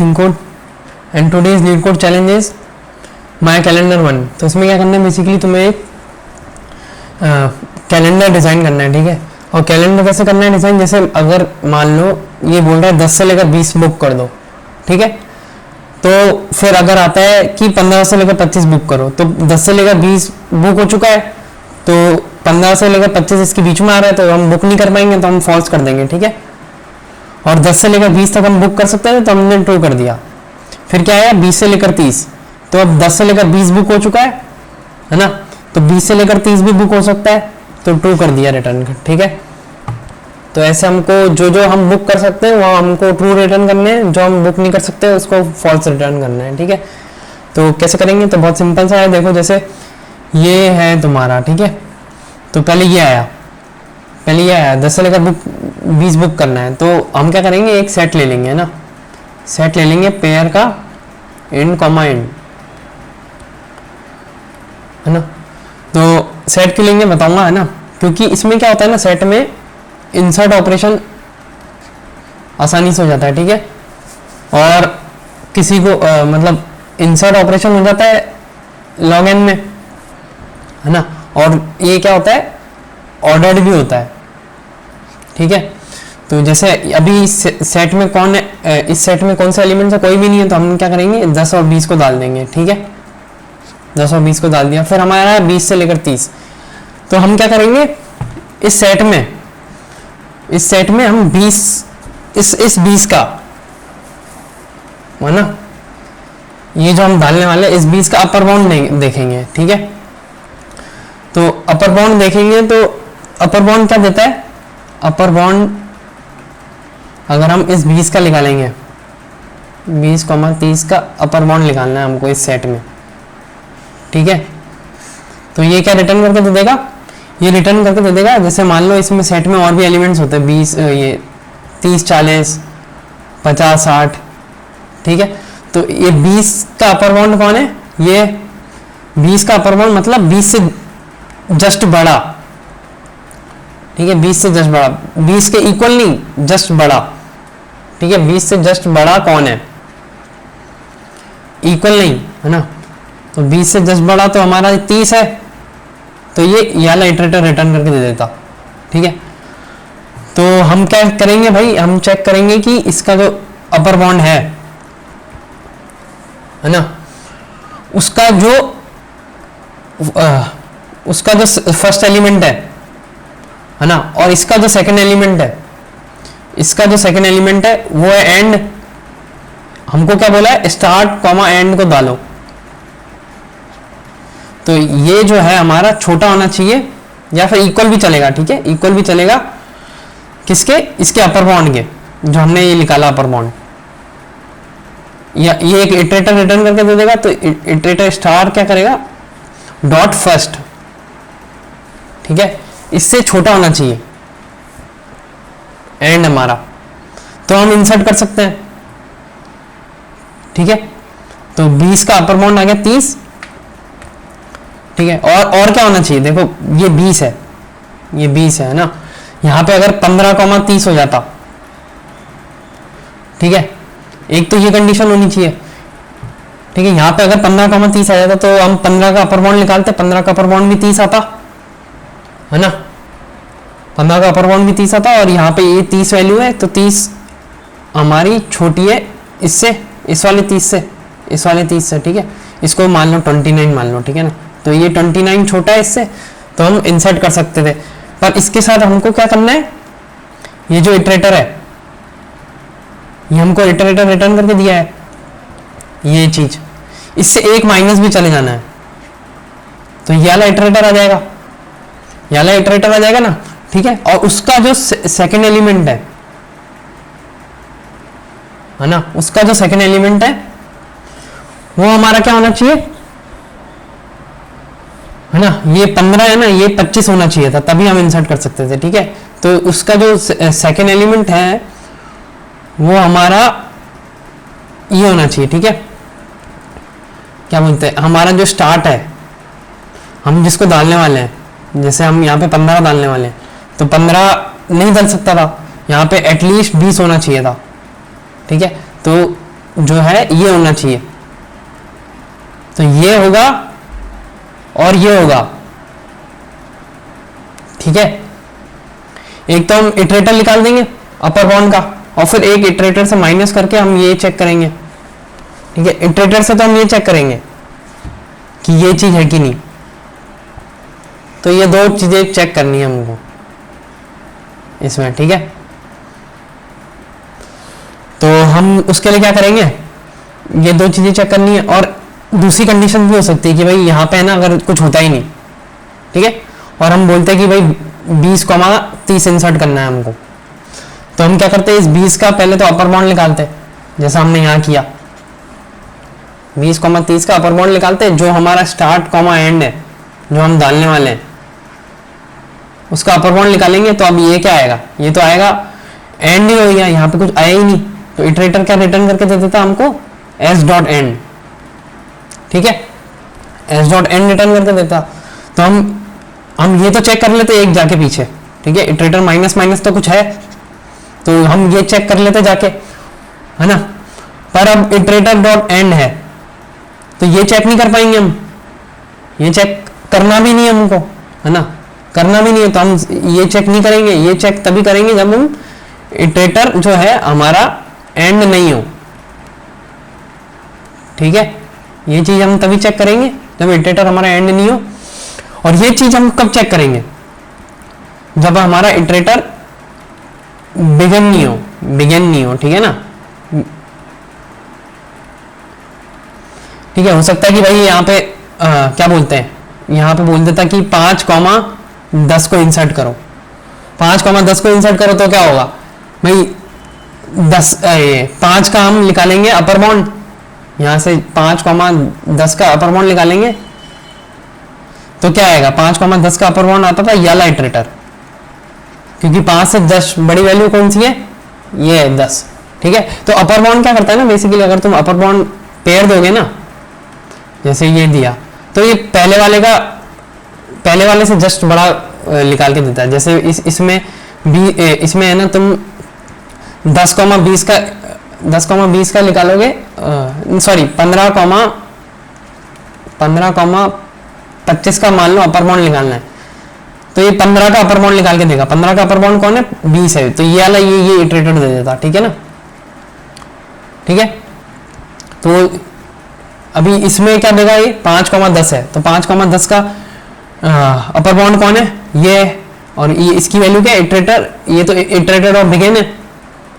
Code and today's leet code challenge is my calendar 1। तो इसमें क्या करना है, बेसिकली तुम्हें एक कैलेंडर डिज़ाइन करना है, ठीक है। और कैलेंडर कैसे करना है डिज़ाइन, जैसे अगर मान लो ये बोल रहा है 10 से लेकर 20 बुक कर दो, ठीक है। तो फिर अगर आता है कि 15 से लेकर 25 बुक करो, तो 10 से लेकर 20 बुक हो चुका है, तो 15 से लेकर 25 इसके बीच में आ रहा है, तो हम बुक नहीं कर पाएंगे, तो हम फॉल्स कर देंगे, ठीक है। और 10 से लेकर 20 तक हम बुक कर सकते हैं, तो हमने ट्रू कर दिया। फिर क्या आया 20 से लेकर 30, तो अब 10 से लेकर 20 बुक हो चुका है ना, तो 20 से लेकर 30 भी बुक हो सकता है, तो ट्रू कर दिया रिटर्न, ठीक है। तो ऐसे हमको जो जो हम बुक कर सकते हैं वो हमको ट्रू रिटर्न करने हैं, जो हम बुक नहीं कर सकते उसको फॉल्स रिटर्न करना है, ठीक है। तो कैसे करेंगे, तो बहुत सिंपल सा है, देखो जैसे ये है तुम्हारा, ठीक है। तो पहले ये आया 10 से लेकर 20 बुक करना है, तो हम क्या करेंगे, एक सेट ले लेंगे, है ना। सेट ले लेंगे पेयर का इंड कॉमा इंड, है ना। तो सेट क्यों लेंगे बताऊंगा, है ना, क्योंकि इसमें क्या होता है ना, सेट में इंसर्ट ऑपरेशन आसानी से हो जाता है, ठीक है। और किसी को मतलब इंसर्ट ऑपरेशन हो जाता है लॉग एन में, है ना। और ये क्या होता है, ऑर्डर्ड भी होता है, ठीक है। तो जैसे अभी इस सेट में कौन है, इस सेट में कौन सा एलिमेंट है, कोई भी नहीं है, तो हम क्या करेंगे 10 और 20 को डाल देंगे, ठीक है। 10 और 20 को डाल दिया, फिर हमारा है 20 से लेकर 30, तो हम क्या करेंगे इस सेट में हम 20 इस 20 का, है ना, ये जो हम डालने वाले इस 20 का अपर बाउंड देखेंगे, ठीक है। तो अपर बाउंड देखेंगे, तो अपर बाउंड क्या देता है, अपर बाउंड अगर हम इस 20 का निकालेंगे, 20,30 का अपर बाउंड निकालना है हमको इस सेट में, ठीक है। तो ये क्या रिटर्न करके दे देगा, ये रिटर्न करके दे देगा, जैसे मान लो इसमें सेट में और भी एलिमेंट्स होते हैं 20, ये 30, 40, 50, 60, ठीक है। तो ये 20 का अपर बाउंड कौन है, ये 20 का अपर बाउंड मतलब 20 से जस्ट बड़ा, ठीक है। 20 से जस्ट बड़ा, 20 के इक्वल नहीं, जस्ट बड़ा, ठीक है। 20 से जस्ट बड़ा कौन है, इक्वल नहीं, है ना। तो 20 से जस्ट बड़ा तो हमारा 30 है, तो ये वाला इटरेटर रिटर्न करके दे देता, ठीक है। तो हम क्या करेंगे भाई, हम चेक करेंगे कि इसका जो अपर बाउंड है ना, उसका जो फर्स्ट एलिमेंट है ना, और इसका जो सेकंड एलिमेंट है, वो है एंड। हमको क्या बोला है, स्टार्ट कॉमा एंड को डालो, तो ये जो है हमारा छोटा होना चाहिए, या फिर इक्वल भी चलेगा, ठीक है, इक्वल भी चलेगा किसके, इसके अपर बाउंड के, जो हमने ये निकाला अपर बाउंड। या ये एक इटरेटर रिटर्न करके दे देगा, तो इटरेटर स्टार क्या करेगा, डॉट फर्स्ट, ठीक है, इससे छोटा होना चाहिए एंड हमारा, तो हम इंसर्ट कर सकते हैं, ठीक है। तो 20 का अपर बाउंड आ गया 30, ठीक है। और क्या होना चाहिए, देखो ये 20 है, ये 20 है ना, यहां पे अगर 15,30 हो जाता, ठीक है, एक तो ये कंडीशन होनी चाहिए, ठीक है। यहां पे अगर 15,30 आ जाता, तो हम 15 का अपर बाउंड निकालते, 15 का अपर बाउंड भी 30 आता, है ना, 15 का अपर बाउंड भी 30 आता, और यहाँ पे ये 30 वैल्यू है, तो 30 हमारी छोटी है इससे, इस वाले 30 से, ठीक है। इसको मान लो 29 मान लो, ठीक है ना। तो ये 29 छोटा है इससे, तो हम इंसर्ट कर सकते थे, पर इसके साथ हमको क्या करना है, ये जो इटरेटर है, ये हमको इटरेटर रिटर्न करके दिया है, ये चीज, इससे एक माइनस भी चले जाना है, तो ये वाला इटरेटर आ जाएगा, ना, ठीक है। और उसका जो सेकंड एलिमेंट है ना, उसका जो सेकंड एलिमेंट है वो हमारा क्या होना चाहिए, है ना, ये 15 है ना, ये 25 होना चाहिए था, तभी हम इंसर्ट कर सकते थे, ठीक है। तो उसका जो सेकंड एलिमेंट है वो हमारा ये होना चाहिए, ठीक है। क्या बोलते हैं, हमारा जो स्टार्ट है, हम जिसको डालने वाले हैं, जैसे हम यहाँ पे 15 डालने वाले हैं, तो 15 नहीं डाल सकता था, यहाँ पे एटलीस्ट 20 होना चाहिए था, ठीक है। तो जो है ये होना चाहिए, तो ये होगा और ये होगा, ठीक है। एक तो हम इटरेटर निकाल देंगे अपर बाउंड का, और फिर एक इटरेटर से माइनस करके हम ये चेक करेंगे, ठीक है। इटरेटर से तो हम ये चेक करेंगे कि ये चीज है कि नहीं, तो ये दो चीजें चेक करनी है हमको इसमें, ठीक है। तो हम उसके लिए क्या करेंगे, ये दो चीजें चेक करनी है, और दूसरी कंडीशन भी हो सकती है कि भाई यहाँ पे है ना अगर कुछ होता ही नहीं, ठीक है, और हम बोलते हैं कि भाई 20,30 इंसर्ट करना है हमको, तो हम क्या करते हैं, इस 20 का पहले तो अपर बाउंड निकालते हैं, जैसा हमने यहाँ किया। 20,30 का अपर बाउंड निकालते हैं, जो हमारा स्टार्ट कॉमा एंड है जो हम डालने वाले हैं उसका अपर बाउंड निकालेंगे। तो अब ये क्या आएगा, ये तो आएगा एंड ही हो गया, यहाँ पे कुछ आया ही नहीं, तो इटरेटर क्या रिटर्न करके दे देता हमको, एस डॉट एंड, ठीक है, एस डॉट एंड रिटर्न करके देता। तो हम ये तो चेक कर लेते एक जाके पीछे, ठीक है, इटरेटर माइनस माइनस तो कुछ है, तो हम ये चेक कर लेते जाके, है ना। पर अब इटरेटर डॉट एंड है तो ये चेक नहीं कर पाएंगे हम, ये चेक करना भी नहीं है हमको, है ना, करना भी नहीं है, तो हम ये चेक नहीं करेंगे। ये चेक तभी करेंगे जब हम इटरेटर जो है हमारा एंड नहीं हो, ठीक है। ये चीज हम तभी चेक करेंगे जब इटरेटर हमारा एंड नहीं हो, और ये चीज हम कब चेक करेंगे, जब हमारा इटरेटर बिगिन नहीं हो, ठीक है ना। ठीक है, हो सकता है कि भाई यहाँ पे क्या बोलते हैं, यहाँ पे बोल देता कि 5,10 को इंसर्ट करो, 5,10 को इंसर्ट करो, तो क्या होगा भाई 5 का हम निकालेंगे अपर बाउंड, यहाँ से 5,10 का अपर बाउंड निकालेंगे, तो क्या आएगा, 5,10 का अपर बाउंड आता था ये वाला इटरेटर, क्योंकि 5 से 10 बड़ी वैल्यू कौन सी है, ये है 10, ठीक है। तो अपर बाउंड क्या करता है ना, बेसिकली अगर तुम अपर बाउंड पेयर दोगे ना, जैसे ये दिया, तो ये पहले वाले से जस्ट बड़ा निकाल के देता है। जैसे इसमें इसमें है ना, तुम 10,20 का निकालोगे, सॉरी 15,25 का मान लो अपर बाउंड निकालना है, तो ये 15 का अपर बाउंड निकाल के देगा। 15 का अपर बाउंड कौन है, 20 है, तो ये वाला ये इटरेटर दे देता, ठीक है ना, ठीक है। तो अभी इसमें क्या देगा, ये 5,10 है, तो 5,10 का अपर बाउंड कौन है, ये, और ये इसकी वैल्यू क्या है, इटरेटर, ये तो इटरेटर और बिगिन है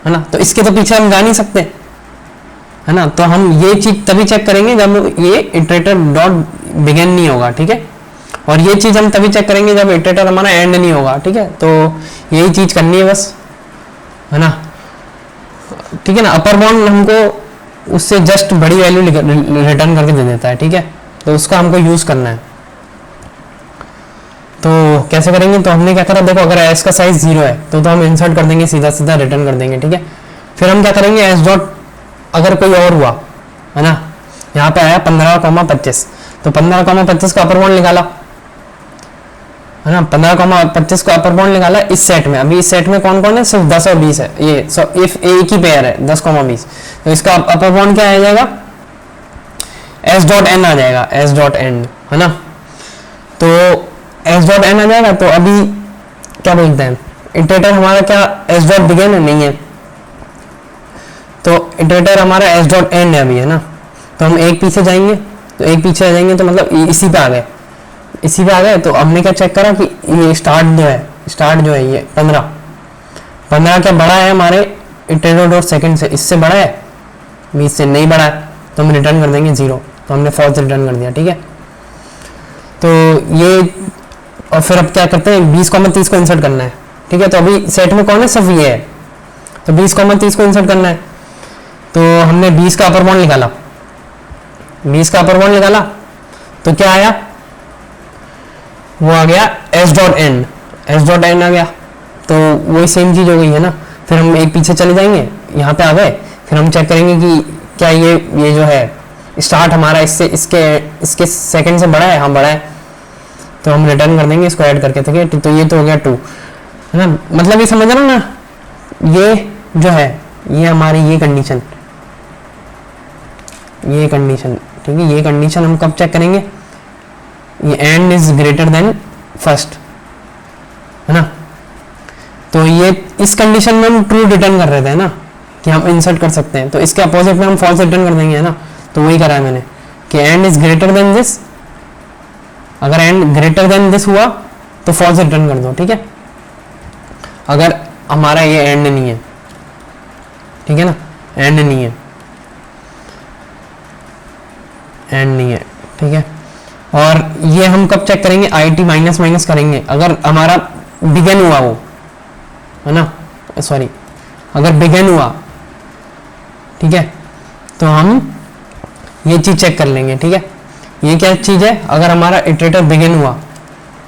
ना, तो इसके तो पीछे हम जा नहीं सकते, है ना। तो हम ये चीज तभी चेक करेंगे जब ये इटरेटर डॉट बिगिन नहीं होगा, ठीक है, और ये चीज हम तभी चेक करेंगे जब इटरेटर हमारा एंड नहीं होगा, ठीक है। तो यही चीज करनी है बस, है ना, ठीक है ना। अपर बाउंड हमको उससे जस्ट बड़ी वैल्यू रिटर्न करके दे देता है, ठीक है, तो उसका हमको यूज करना है। तो कैसे करेंगे, तो हमने क्या करा, देखो अगर एस का साइज 0 है तो हम इंसर्ट कर देंगे, सीधा सीधा रिटर्न कर देंगे, ठीक है। फिर हम क्या करेंगे, एस डॉट अगर कोई और हुआ, है ना, यहाँ पे आया 15,25, तो 15,25 का अपर बाउंड निकाला, है ना, 15,25 का अपर बाउंड निकाला इस सेट में। अभी इस सेट में कौन कौन है, सिर्फ 10 और 20 है, ये इफ एक ही पेयर है 10,20, तो इसका अपर बाउंड क्या आ जाएगा, एस डॉट एन आ जाएगा, एस डॉट एन, है ना। तो एस डॉट एन आ जाएगा, तो अभी क्या बोलते हैं, इटरेटर हमारा क्या एस डॉट बिगिन है, नहीं है, तो इटरेटर हमारा एस डॉट एंड है अभी, है ना। तो हम एक पीछे जाएंगे, तो एक पीछे आ जाएंगे, तो मतलब इसी पे आ गए, इसी पे आ गए। तो हमने क्या चेक करा कि ये स्टार्ट जो है ये 15 क्या बड़ा है हमारे इटरेटर डॉट सेकंड से, इससे बड़ा है, 20 से नहीं बड़ा है, तो हम रिटर्न कर देंगे 0, तो हमने फॉल्स रिटर्न कर दिया, ठीक है। तो ये, और फिर अब क्या करते हैं, 20,30 को इंसर्ट करना है, ठीक है। तो अभी सेट में कौन है, सिर्फ ये है, तो 20,30 को इंसर्ट करना है। तो हमने 20 का अपर बाउंड निकाला, 20 का अपर बाउंड निकाला, तो क्या आया, वो आ गया S dot N, S dot N आ गया, तो वही सेम चीज हो गई है ना। फिर हम एक पीछे चले जाएंगे, यहाँ पे आ गए, फिर हम चेक करेंगे कि क्या ये जो है स्टार्ट हमारा इससे इसके सेकंड से बड़ा है, हाँ बड़ा है, तो हम रिटर्न कर देंगे इसको ऐड करके, ठीक है। तो ये तो हो गया 2, है ना, मतलब ये समझ रहे हो ना, ये जो है ये हमारी ये कंडीशन, ये कंडीशन, ठीक है, ये कंडीशन हम कब चेक करेंगे, ये and is greater than first, है ना। तो ये इस कंडीशन में हम ट्रू रिटर्न कर रहे थे ना, कि हम इंसर्ट कर सकते हैं, तो इसके अपोजिट में हम फॉल्स रिटर्न कर देंगे, है ना। तो वही करा है मैंने कि and is greater than this, अगर एंड ग्रेटर देन दिस हुआ तो फॉल्स रिटर्न कर दो, ठीक है। अगर हमारा ये एंड नहीं है, ठीक है ना, एंड नहीं है, एंड नहीं है, ठीक है। और ये हम कब चेक करेंगे, IT माइनस माइनस करेंगे अगर हमारा बिगन हुआ वो, है ना, सॉरी, अगर बिगन हुआ, ठीक है, तो हम ये चीज चेक कर लेंगे, ठीक है। ये क्या चीज है, अगर हमारा इटरेटर बिगिन हुआ,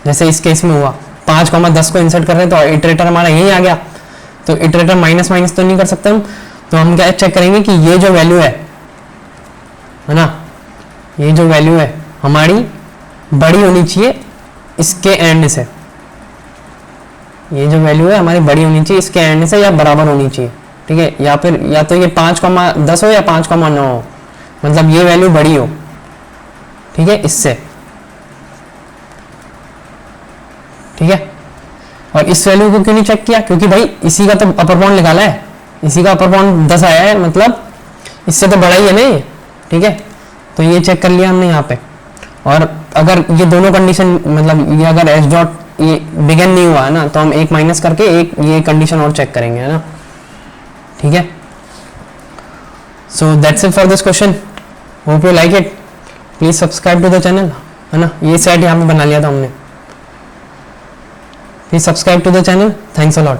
जैसे इस केस में हुआ 5,10 को इंसर्ट कर रहे हैं तो इटरेटर हमारा यही आ गया, तो इटरेटर माइनस माइनस तो नहीं कर सकते हम, तो हम क्या चेक करेंगे कि ये जो वैल्यू है ना, ये जो वैल्यू है हमारी बड़ी होनी चाहिए इसके एंड से, ये जो वैल्यू है हमारी बड़ी होनी चाहिए इसके एंड से या बराबर होनी चाहिए, ठीक है, या फिर या तो ये 5,10 हो या 5,9 हो, मतलब ये वैल्यू बड़ी हो, ठीक है, इससे, ठीक है। और इस वैल्यू को क्यों नहीं चेक किया, क्योंकि भाई इसी का तो अपर बाउंड निकाला है, इसी का अपर बाउंड 10 आया है, मतलब इससे तो बड़ा ही है ना ये, ठीक है। तो ये चेक कर लिया हमने यहाँ पे। और अगर ये दोनों कंडीशन, मतलब ये अगर एच डॉट ये बिगन नहीं हुआ है ना, तो हम एक माइनस करके एक ये कंडीशन और चेक करेंगे, है ना, ठीक है। So that's it for this question, hope you like it, please subscribe to the channel, है ना। ये सेट यहाँ पे बना लिया था हमने, please subscribe to the channel, thanks a lot.